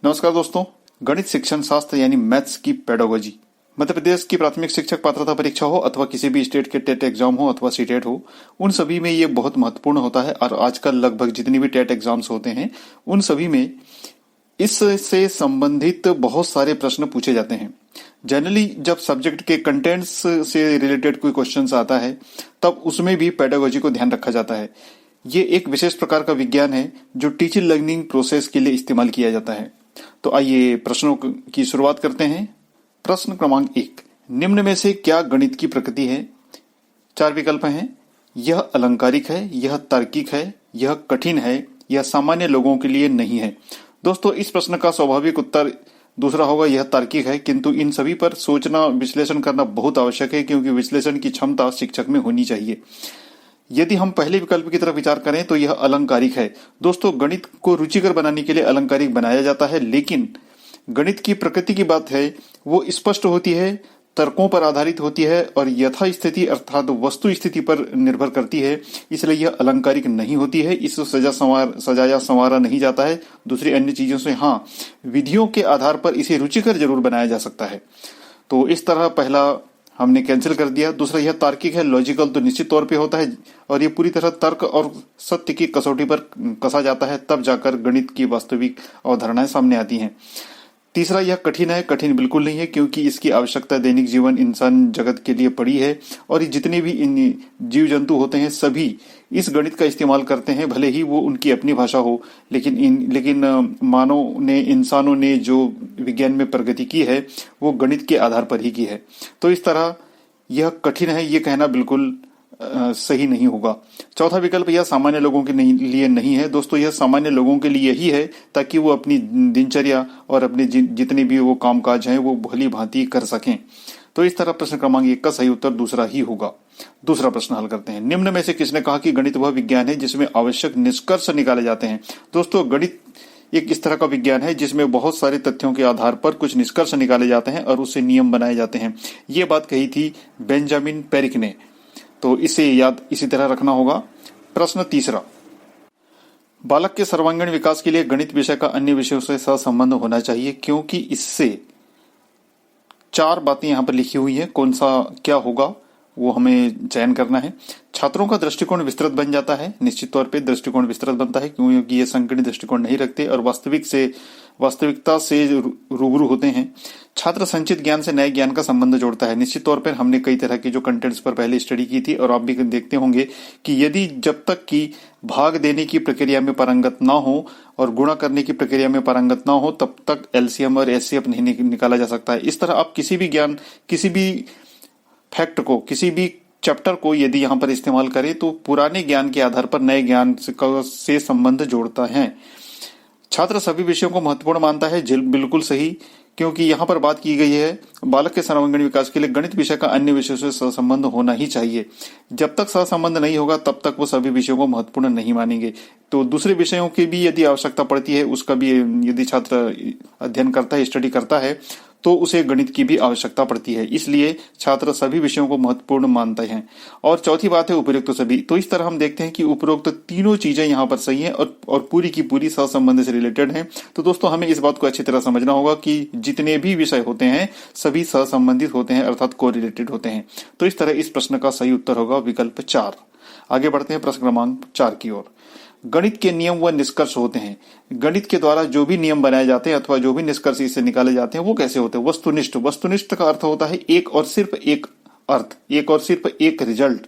नमस्कार दोस्तों। गणित शिक्षण शास्त्र यानी मैथ्स की पेडागोजी मध्य प्रदेश की प्राथमिक शिक्षक पात्रता परीक्षा हो अथवा किसी भी स्टेट के टेट एग्जाम हो अथवा सीटेट हो, उन सभी में ये बहुत महत्वपूर्ण होता है। और आजकल लगभग जितनी भी टेट एग्जाम्स होते हैं उन सभी में इससे संबंधित बहुत सारे प्रश्न पूछे जाते हैं। जनरली जब सब्जेक्ट के कंटेंट्स से रिलेटेड कोई क्वेश्चन आता है तब उसमें भी पेडागोजी को ध्यान रखा जाता है। ये एक विशेष प्रकार का विज्ञान है जो टीचिंग लर्निंग प्रोसेस के लिए इस्तेमाल किया जाता है। तो आइए प्रश्नों की शुरुआत करते हैं। प्रश्न क्रमांक 1, निम्न में से क्या गणित की प्रकृति है? 4 विकल्प हैं। यह अलंकारिक है, यह तार्किक है, यह कठिन है, यह सामान्य लोगों के लिए नहीं है। दोस्तों, इस प्रश्न का स्वाभाविक उत्तर दूसरा होगा, यह तार्किक है। किंतु इन सभी पर सोचना, विश्लेषण करना बहुत आवश्यक है, क्योंकि विश्लेषण की क्षमता शिक्षक में होनी चाहिए। यदि हम पहले विकल्प की तरफ विचार करें तो यह अलंकारिक है। दोस्तों, गणित को रुचिकर बनाने के लिए अलंकारिक बनाया जाता है, लेकिन गणित की प्रकृति की बात है वो स्पष्ट होती है, तर्कों पर आधारित होती है और यथा स्थिति अर्थात वस्तु स्थिति पर निर्भर करती है। इसलिए यह अलंकारिक नहीं होती है। इसको सजाया संवारा नहीं जाता है दूसरी अन्य चीजों से। हाँ, विधियों के आधार पर इसे रुचिकर जरूर बनाया जा सकता है। तो इस तरह पहला हमने कैंसिल कर दिया। दूसरा, यह तार्किक है। लॉजिकल तो निश्चित तौर पे होता है और ये पूरी तरह तर्क और सत्य की कसौटी पर कसा जाता है, तब जाकर गणित की वास्तविक अवधारणाएं सामने आती हैं। तीसरा, यह कठिन है। कठिन बिल्कुल नहीं है, क्योंकि इसकी आवश्यकता दैनिक जीवन इंसान जगत के लिए पड़ी है और जितने भी जीव जंतु होते हैं सभी इस गणित का इस्तेमाल करते हैं, भले ही वो उनकी अपनी भाषा हो। लेकिन मानव ने, इंसानों ने जो विज्ञान में प्रगति की है वो गणित के आधार पर ही की है। तो इस तरह यह कठिन है ये कहना बिल्कुल सही नहीं होगा। चौथा विकल्प, यह सामान्य लोगों के लिए नहीं है। दोस्तों, यह सामान्य लोगों के लिए ही है ताकि वो अपनी दिनचर्या और अपने जितने भी वो कामकाज हैं वो भली भांति कर सकें। तो इस तरह प्रश्न क्रमांक 1 का सही उत्तर दूसरा ही होगा। दूसरा प्रश्न हल करते हैं। निम्न में से किसने कहा कि गणित वह विज्ञान है जिसमें आवश्यक निष्कर्ष निकाले जाते हैं? दोस्तों, गणित एक इस तरह का विज्ञान है जिसमें बहुत सारे तथ्यों के आधार पर कुछ निष्कर्ष निकाले जाते हैं और उससे नियम बनाए जाते हैं। ये बात कही थी बेंजामिन पेरिक ने, तो इसे याद इसी तरह रखना होगा। प्रश्न तीसरा, बालक के सर्वांगीण विकास के लिए गणित विषय का अन्य विषयों से सहसंबंध होना चाहिए, क्योंकि इससे 4 बातें यहां पर लिखी हुई है। कौन सा क्या होगा वो हमें चयन करना है। छात्रों का दृष्टिकोण विस्तृत बन जाता है। निश्चित तौर पे दृष्टिकोण विस्तृत बनता है, क्योंकि ये संकीर्ण दृष्टिकोण नहीं रखते और वास्तविकता से रूबरू होते हैं। छात्र संचित ज्ञान से नए ज्ञान का संबंध जोड़ता है। निश्चित तौर पर हमने कई तरह के जो कंटेंट्स पर पहले स्टडी की थी और आप भी देखते होंगे कि यदि जब तक कि भाग देने की प्रक्रिया में पारंगत ना हो और गुणा करने की प्रक्रिया में पारंगत ना हो तब तक एलसीएम और एचसीएफ नहीं निकाला जा सकता है। इस तरह आप किसी भी ज्ञान, किसी भी फैक्ट को, किसी भी चैप्टर को यदि यहाँ पर इस्तेमाल करें तो पुराने ज्ञान के आधार पर नए ज्ञान से संबंध जोड़ता है। छात्र सभी विषयों को महत्वपूर्ण मानता है, बिल्कुल सही, क्योंकि यहाँ पर बात की गई है बालक के सर्वांगीण विकास के लिए गणित विषय का अन्य विषयों से सहसंबंध होना ही चाहिए। जब तक सहसंबंध नहीं होगा तब तक वो सभी विषयों को महत्वपूर्ण नहीं मानेंगे। तो दूसरे विषयों की भी यदि आवश्यकता पड़ती है, उसका भी यदि छात्र अध्ययन करता है, स्टडी करता है, तो उसे गणित की भी आवश्यकता पड़ती है। इसलिए छात्र सभी विषयों को महत्वपूर्ण मानते हैं। और चौथी बात है उपरोक्त सभी। तो इस तरह हम देखते हैं कि उपरोक्त तीनों चीजें यहाँ पर सही हैं और पूरी की पूरी सहसंबंध से रिलेटेड हैं। तो दोस्तों, हमें इस बात को अच्छी तरह समझना होगा कि जितने भी विषय होते हैं सभी सहसंबंधित होते हैं, अर्थात कोरिलेटेड होते हैं। तो इस तरह इस प्रश्न का सही उत्तर होगा विकल्प 4। आगे बढ़ते हैं प्रश्न क्रमांक 4 की ओर। गणित के नियम व निष्कर्ष होते हैं। गणित के द्वारा जो भी नियम बनाए जाते हैं अथवा जो भी निष्कर्ष इससे निकाले जाते हैं वो कैसे होते हैं? वस्तुनिष्ठ। वस्तुनिष्ठ का अर्थ होता है एक और सिर्फ एक अर्थ, एक और सिर्फ एक रिजल्ट।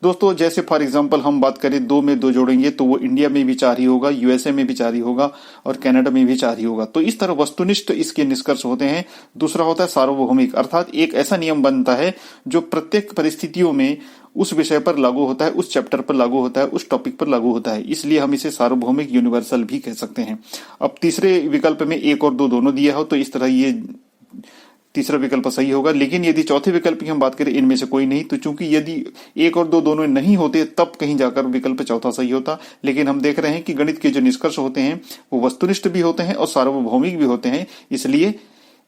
दोस्तों, जैसे फॉर एग्जांपल हम बात करें 2 में 2 जोड़ेंगे तो वो इंडिया में भी 4 ही होगा, यूएसए में भी 4 ही होगा और कनाडा में भी 4 ही होगा। तो इस तरह वस्तुनिष्ठ इसके निष्कर्ष होते हैं। दूसरा होता है सार्वभौमिक, अर्थात एक ऐसा नियम बनता है जो प्रत्येक परिस्थितियों में उस विषय पर लागू होता है, उस चैप्टर पर लागू होता है, उस टॉपिक पर लागू होता है। इसलिए हम इसे सार्वभौमिक यूनिवर्सल भी कह सकते हैं। अब तीसरे विकल्प में 1 और 2 दोनों दिया हो तो इस तरह ये तीसरा विकल्प सही होगा। लेकिन यदि चौथे विकल्प की हम बात करें, इनमें से कोई नहीं, तो चूंकि यदि 1 और 2 दोनों नहीं होते तब कहीं जाकर विकल्प चौथा सही होता। लेकिन हम देख रहे हैं कि गणित के जो निष्कर्ष होते हैं वो वस्तुनिष्ठ भी होते हैं और सार्वभौमिक भी होते हैं, इसलिए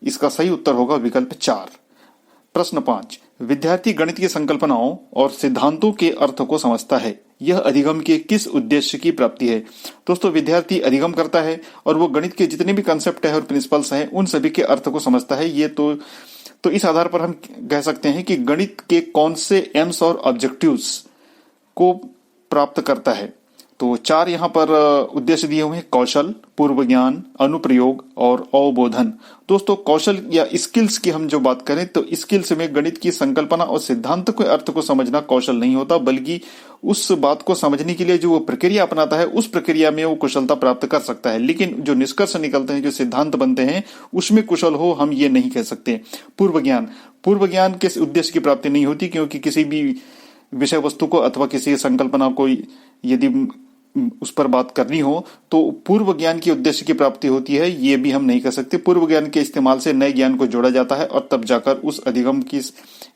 इसका सही उत्तर होगा विकल्प 4। प्रश्न 5, विद्यार्थी गणित की संकल्पनाओं और सिद्धांतों के अर्थ को समझता है। यह अधिगम के किस उद्देश्य की प्राप्ति है? दोस्तों, विद्यार्थी अधिगम करता है और वो गणित के जितने भी कंसेप्ट है और प्रिंसिपल्स हैं उन सभी के अर्थ को समझता है। ये तो इस आधार पर हम कह सकते हैं कि गणित के कौन से एम्स और ऑब्जेक्टिव्स को प्राप्त करता है। तो 4 यहाँ पर उद्देश्य दिए हुए हैं: कौशल, पूर्व ज्ञान, अनुप्रयोग और अवबोधन। दोस्तों, कौशल या स्किल्स की हम जो बात करें तो स्किल्स में गणित की संकल्पना और सिद्धांत के अर्थ को समझना कौशल नहीं होता, बल्कि उस बात को समझने के लिए जो वो प्रक्रिया अपनाता है उस प्रक्रिया में वो कुशलता प्राप्त कर सकता है। लेकिन जो निष्कर्ष निकलते हैं, जो सिद्धांत बनते हैं, उसमें कुशल हो हम ये नहीं कह सकते। पूर्व ज्ञान के उद्देश्य की प्राप्ति नहीं होती, क्योंकि किसी भी विषय वस्तु को अथवा किसी संकल्पना को यदि उस पर बात करनी हो तो पूर्व ज्ञान के उद्देश्य की प्राप्ति होती है, ये भी हम नहीं कर सकते। पूर्व ज्ञान के इस्तेमाल से नए ज्ञान को जोड़ा जाता है और तब जाकर उस अधिगम की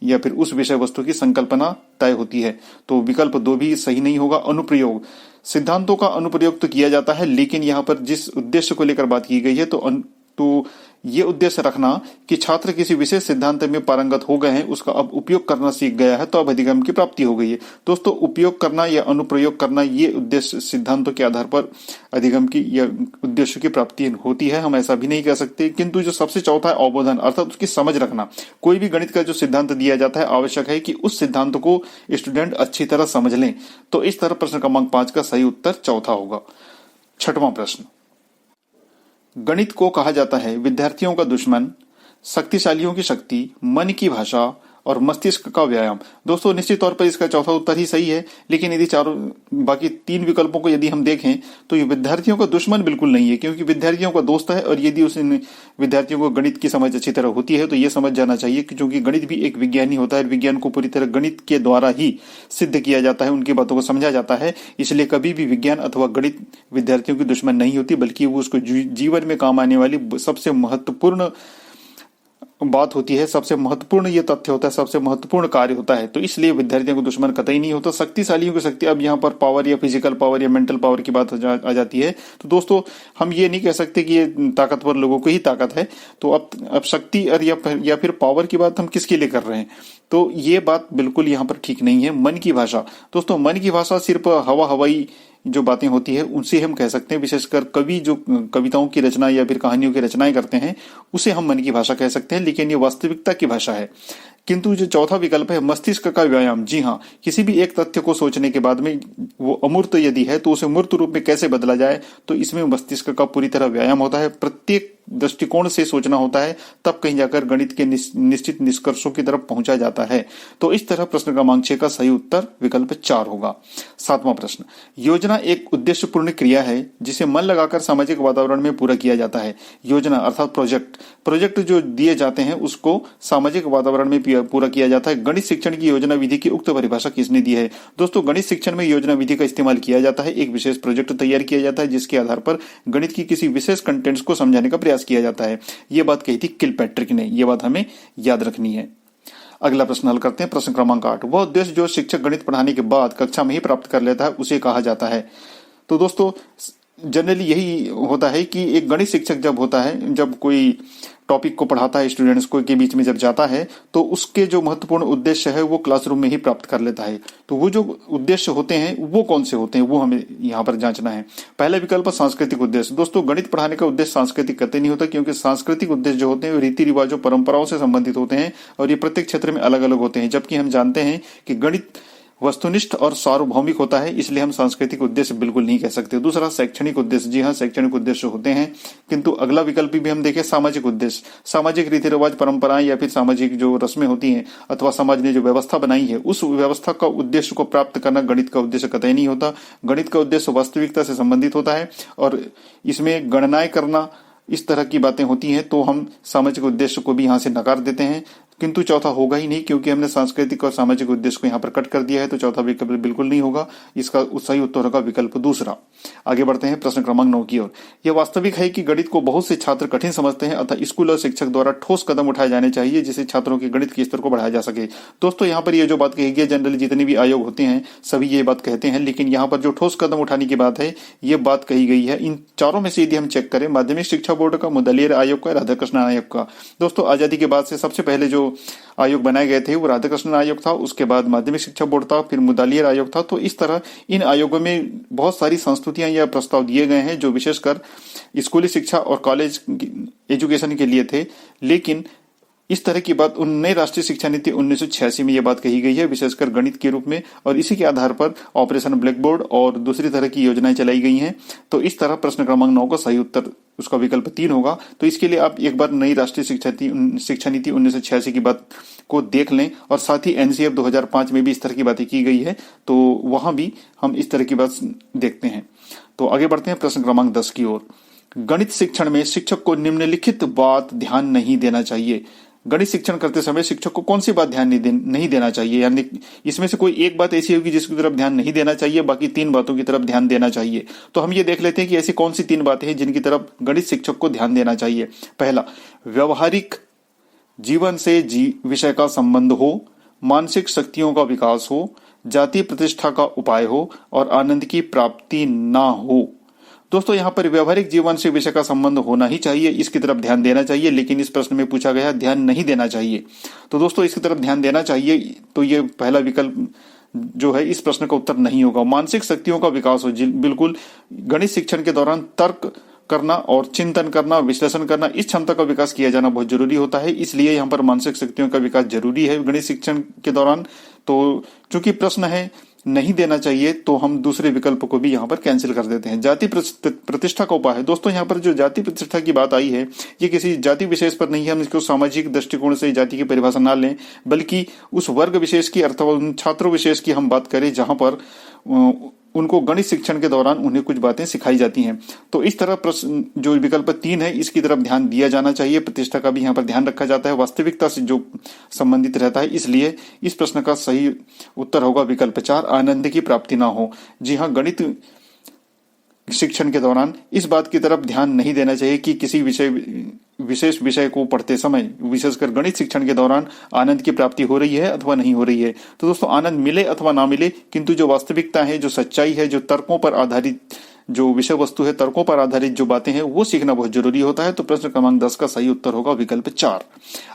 या फिर उस विषय वस्तु की संकल्पना तय होती है। तो विकल्प 2 भी सही नहीं होगा। अनुप्रयोग, सिद्धांतों का अनुप्रयोग तो किया जाता है, लेकिन यहाँ पर जिस उद्देश्य को लेकर बात की गई है तो ये उद्देश्य रखना कि छात्र किसी विशेष सिद्धांत में पारंगत हो गए हैं, उसका अब उपयोग करना सीख गया है, तो अब अधिगम की प्राप्ति हो गई है। दोस्तों, उपयोग करना या अनुप्रयोग करना ये उद्देश्य सिद्धांतों के आधार पर अधिगम की या उद्देश्य की प्राप्ति होती है, हम ऐसा भी नहीं कह सकते। किंतु जो सबसे चौथा है अवबोधन, अर्थात उसकी समझ रखना। कोई भी गणित का जो सिद्धांत दिया जाता है, आवश्यक है कि उस सिद्धांत को स्टूडेंट अच्छी तरह समझ लें। तो इस तरह प्रश्न क्रमांक 5 का सही उत्तर चौथा होगा। 6वां प्रश्न, गणित को कहा जाता है विद्यार्थियों का दुश्मन, शक्तिशालियों की शक्ति, मन की भाषा और मस्तिष्क का व्यायाम। दोस्तों, निश्चित तौर पर इसका चौथा उत्तर ही सही है, लेकिन यदि बाकी 3 विकल्पों को यदि हम देखें तो ये विद्यार्थियों का दुश्मन बिल्कुल नहीं है, क्योंकि विद्यार्थियों का दोस्त है। और यदि उस विद्यार्थियों को गणित की समझ अच्छी तरह होती है तो ये समझ जाना चाहिए कि चूंकि गणित भी एक विज्ञान ही होता है, विज्ञान को पूरी तरह गणित के द्वारा ही सिद्ध किया जाता है, उनकी बातों को समझा जाता है। इसलिए कभी भी विज्ञान अथवा गणित विद्यार्थियों की दुश्मन नहीं होती, बल्कि वो उसको जीवन में काम आने वाली सबसे महत्वपूर्ण बात होती है, सबसे महत्वपूर्ण ये तथ्य होता है, सबसे महत्वपूर्ण कार्य होता है। तो इसलिए विद्यार्थियों को दुश्मन कतई नहीं होता। शक्तिशालियों की शक्ति, अब यहाँ पर पावर या फिजिकल पावर या मेंटल पावर की बात आ जाती है। तो दोस्तों, हम ये नहीं कह सकते कि ये ताकतवर लोगों को ही ताकत है। तो अब शक्ति और या फिर पावर की बात हम किसके लिए कर रहे हैं? तो ये बात बिल्कुल यहाँ पर ठीक नहीं है। मन की भाषा, दोस्तों मन की भाषा सिर्फ हवाई जो बातें होती है उनसे हम कह सकते हैं। विशेषकर कवि जो कविताओं की रचना या फिर कहानियों की रचनाएं करते हैं उसे हम मन की भाषा कह सकते हैं, लेकिन ये वास्तविकता की भाषा है। किंतु जो चौथा विकल्प है मस्तिष्क का व्यायाम, जी हाँ, किसी भी एक तथ्य को सोचने के बाद में वो अमूर्त यदि है तो उसे मूर्त रूप में कैसे बदला जाए, तो इसमें मस्तिष्क का पूरी तरह व्यायाम होता है। प्रत्येक दृष्टिकोण से सोचना होता है, तब कहीं जाकर गणित के निश्चित निष्कर्षों की तरफ पहुंचा जाता है। तो इस तरह प्रश्न क्रमांक 6 का सही उत्तर विकल्प 4 होगा। 7वां प्रश्न, योजना एक उद्देश्यपूर्ण क्रिया है जिसे मन लगाकर सामाजिक वातावरण में पूरा किया जाता है। योजना अर्थात प्रोजेक्ट जो दिए जाते हैं उसको सामाजिक वातावरण में पूरा किया जाता है। गणित शिक्षण की योजना विधि की उक्त परिभाषा किसने दी है? दोस्तों, गणित शिक्षण में योजना विधि का इस्तेमाल किया जाता है। एक विशेष प्रोजेक्ट तैयार किया जाता है जिसके आधार पर गणित की किसी विशेष कंटेंट्स को समझाने का प्रयास किया जाता है। यह बात कही थी किलपैट्रिक ने, यह बात हमें याद रखनी है। अगला प्रश्न हल करते हैं। प्रश्न क्रमांक 8, वह उद्देश्य जो शिक्षक गणित पढ़ाने के बाद कक्षा में ही प्राप्त कर लेता है उसे कहा जाता है। तो दोस्तों, जनरली यही होता है कि एक गणित शिक्षक जब होता है, जब कोई टॉपिक को पढ़ाता है स्टूडेंट्स को के बीच में जब जाता है तो उसके जो महत्वपूर्ण उद्देश्य है वो क्लासरूम में ही प्राप्त कर लेता है। तो वो जो उद्देश्य होते हैं वो कौन से होते हैं वो हमें यहाँ पर जांचना है। पहला विकल्प सांस्कृतिक उद्देश्य। दोस्तों, गणित पढ़ाने का उद्देश्य सांस्कृतिक कतई नहीं होता, क्योंकि सांस्कृतिक उद्देश्य जो होते हैं रीति रिवाजों परंपराओं से संबंधित होते हैं और ये प्रत्येक क्षेत्र में अलग अलग होते हैं। जबकि हम जानते हैं कि गणित वस्तुनिष्ठ और सार्वभौमिक होता है, इसलिए हम सांस्कृतिक उद्देश्य बिल्कुल नहीं कह सकते। दूसरा शैक्षणिक उद्देश्य, जी हाँ, शैक्षणिक उद्देश्य होते हैं। किंतु अगला विकल्प भी हम देखें सामाजिक उद्देश्य, सामाजिक रीति रिवाज परंपराएं या फिर सामाजिक जो रस्में होती हैं अथवा समाज ने जो व्यवस्था बनाई है उस व्यवस्था का उद्देश्य को प्राप्त करना गणित का उद्देश्य कतई नहीं होता। गणित का उद्देश्य वास्तविकता से संबंधित होता है और इसमें गणनाएं करना इस तरह की बातें होती हैं, तो हम सामाजिक उद्देश्य को भी यहाँ से नकार देते हैं। किंतु चौथा होगा ही नहीं, क्योंकि हमने सांस्कृतिक और सामाजिक उद्देश्य को यहाँ पर कट कर दिया है, तो चौथा विकल्प बिल्कुल नहीं होगा। इसका सही उत्तर होगा विकल्प दूसरा। आगे बढ़ते हैं प्रश्न क्रमांक 9 की ओर। यह वास्तविक है कि गणित को बहुत से छात्र कठिन समझते हैं, अतः स्कूल और शिक्षक द्वारा ठोस कदम उठाए जाने चाहिए जिससे छात्रों के गणित के स्तर को बढ़ाया जा सके। दोस्तों, यहाँ पर यह जो बात कही गई, जनरली जितने भी आयोग होते हैं सभी ये बात कहते हैं, लेकिन यहाँ पर जो ठोस कदम उठाने की बात है ये बात कही गई है इन चारों में से। यदि हम चेक करें, माध्यमिक शिक्षा बोर्ड का, मुदलियर आयोग का, राधाकृष्ण आयोग का। दोस्तों, आजादी के बाद से सबसे पहले जो जो आयोग बनाए गए थे वो राधाकृष्णन आयोग था, उसके बाद माध्यमिक शिक्षा बोर्ड था, फिर मुदालियर आयोग था। तो इस तरह इन आयोगों में बहुत सारी संस्तुतियां या प्रस्ताव दिए गए हैं जो विशेषकर स्कूली शिक्षा और कॉलेज एजुकेशन के लिए थे। लेकिन इस तरह की बात नई राष्ट्रीय शिक्षा नीति 1986 में यह बात कही गई है, विशेषकर गणित के रूप में, और इसी के आधार पर ऑपरेशन ब्लैक बोर्ड और दूसरी तरह की योजनाएं चलाई गई हैं। तो इस तरह प्रश्न क्रमांक 9 का सही उत्तर उसका विकल्प 3 होगा। तो इसके लिए आप एक बार नई राष्ट्रीय शिक्षा नीति 1986 की बात को देख लें, और साथ ही एनसीएफ 2005 में भी इस तरह की बातें की गई है, तो वहां भी हम इस तरह की बात देखते हैं। तो आगे बढ़ते हैं प्रश्न क्रमांक 10 की ओर। गणित शिक्षण में शिक्षक को निम्नलिखित बात ध्यान नहीं देना चाहिए। गणित शिक्षण करते समय शिक्षक को कौन सी बात ध्यान नहीं देना चाहिए, यानी इसमें से कोई एक बात ऐसी होगी जिसकी तरफ ध्यान नहीं देना चाहिए, बाकी 3 बातों की तरफ ध्यान देना चाहिए। तो हम ये देख लेते हैं कि ऐसी कौन सी 3 बातें हैं जिनकी तरफ गणित शिक्षक को ध्यान देना चाहिए। पहला, व्यवहारिक जीवन से विषय का संबंध हो, मानसिक शक्तियों का विकास हो, जाति प्रतिष्ठा का उपाय हो और आनंद की प्राप्ति ना हो। दोस्तों यहाँ पर व्यवहारिक जीवन से विषय का संबंध होना ही चाहिए, इसकी तरफ ध्यान देना चाहिए, लेकिन इस प्रश्न में पूछा गया ध्यान नहीं देना चाहिए। तो दोस्तों इसकी तरफ ध्यान देना चाहिए, तो ये पहला विकल्प जो है इस प्रश्न का उत्तर नहीं होगा। मानसिक शक्तियों का विकास हो, बिल्कुल गणित शिक्षण के दौरान तर्क करना और चिंतन करना और विश्लेषण करना, इस क्षमता का विकास किया जाना बहुत जरूरी होता है, इसलिए यहाँ पर मानसिक शक्तियों का विकास जरूरी है गणित शिक्षण के दौरान। तो चूंकि प्रश्न है नहीं देना चाहिए, तो हम दूसरे विकल्प को भी यहाँ पर कैंसिल कर देते हैं। जाति प्रतिष्ठा का उपाय है। दोस्तों यहाँ पर जो जाति प्रतिष्ठा की बात आई है, ये किसी जाति विशेष पर नहीं है, हम इसको सामाजिक दृष्टिकोण से जाति की परिभाषा ना लें, बल्कि उस वर्ग विशेष की अथवा उन छात्र विशेष की हम बात करें जहां पर उनको गणित शिक्षण के दौरान उन्हें कुछ बातें सिखाई जाती हैं। तो इस तरह प्रश्न जो विकल्प 3 है इसकी तरफ ध्यान दिया जाना चाहिए। प्रतिष्ठा का भी यहाँ पर ध्यान रखा जाता है, वास्तविकता से जो संबंधित रहता है, इसलिए इस प्रश्न का सही उत्तर होगा विकल्प 4, आनंद की प्राप्ति ना हो। जी हाँ, गणित शिक्षण के दौरान इस बात की तरफ ध्यान नहीं देना चाहिए कि किसी विशेष विषय को पढ़ते समय, विशेषकर गणित शिक्षण के दौरान, आनंद की प्राप्ति हो रही है अथवा नहीं हो रही है। तो दोस्तों आनंद मिले अथवा ना मिले, किंतु जो वास्तविकता है, जो सच्चाई है, जो तर्कों पर आधारित जो विषय वस्तु है, तर्कों पर आधारित जो बातें हैं, वो सीखना बहुत जरूरी होता है। तो प्रश्न क्रमांक 10 का सही उत्तर होगा विकल्प 4।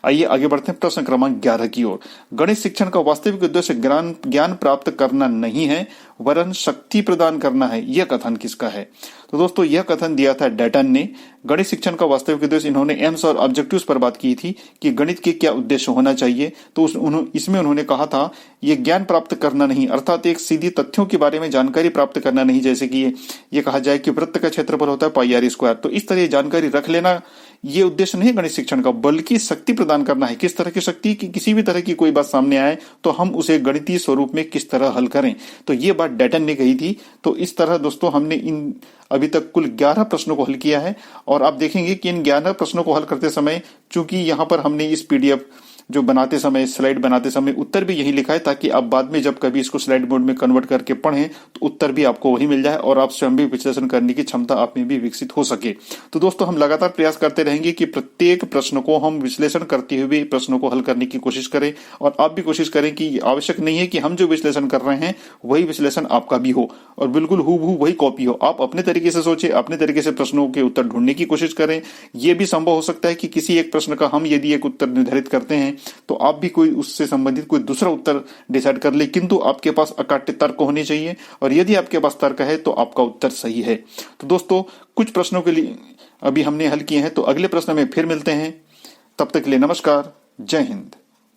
आइए आगे बढ़ते हैं प्रश्न क्रमांक 11 की ओर। गणित शिक्षण का वास्तविक उद्देश्य ज्ञान प्राप्त करना नहीं है, वरन शक्ति प्रदान करना है। यह कथन किसका है? तो दोस्तों यह कथन दिया था डेटन ने। गणित शिक्षण का वास्तविक उद्देश्य, इन्होंने एम्स और ऑब्जेक्टिव्स पर बात की थी कि गणित के क्या उद्देश्य होना चाहिए। तो इसमें उन्होंने कहा था ये ज्ञान प्राप्त करना नहीं, अर्थात एक सीधी तथ्यों के बारे में जानकारी प्राप्त करना नहीं, जैसे कि ये कहा जाए कि वृत्त का क्षेत्रफल होता है पाई आर स्क्वायर। तो इस तरह जानकारी रख लेना ये उद्देश्य नहीं है गणित शिक्षण का, बल्कि शक्ति प्रदान करना है। किस तरह की शक्ति? कि किसी भी तरह की कोई बात सामने आए तो हम उसे गणितीय स्वरूप में किस तरह हल करें। तो ये बात डेटन ने कही थी। तो इस तरह दोस्तों हमने इन अभी तक कुल 11 प्रश्नों को हल किया है, और आप देखेंगे कि इन 11 प्रश्नों को हल करते समय, चूंकि यहां पर हमने इस पीडीएफ जो बनाते समय, स्लाइड बनाते समय उत्तर भी यही लिखा है, ताकि आप बाद में जब कभी इसको स्लाइड मोड में कन्वर्ट करके पढ़ें तो उत्तर भी आपको वही मिल जाए और आप स्वयं भी विश्लेषण करने की क्षमता आप में भी विकसित हो सके। तो दोस्तों हम लगातार प्रयास करते रहेंगे कि प्रत्येक प्रश्न को हम विश्लेषण करते हुए प्रश्नों को हल करने की कोशिश करें, और आप भी कोशिश करें कि आवश्यक नहीं है कि हम जो विश्लेषण कर रहे हैं वही विश्लेषण आपका भी हो और बिल्कुल हूबहू वही कॉपी हो। आप अपने तरीके से सोचें, अपने तरीके से प्रश्नों के उत्तर ढूंढने की कोशिश करें। यह भी संभव हो सकता है कि किसी एक प्रश्न का हम यदि एक उत्तर निर्धारित करते हैं तो आप भी कोई उससे संबंधित कोई दूसरा उत्तर डिसाइड कर ले, किंतु आपके पास अकाट्य तर्क होने चाहिए, और यदि आपके पास तर्क है तो आपका उत्तर सही है। तो दोस्तों कुछ प्रश्नों के लिए अभी हमने हल किए हैं, तो अगले प्रश्न में फिर मिलते हैं। तब तक के लिए नमस्कार, जय हिंद।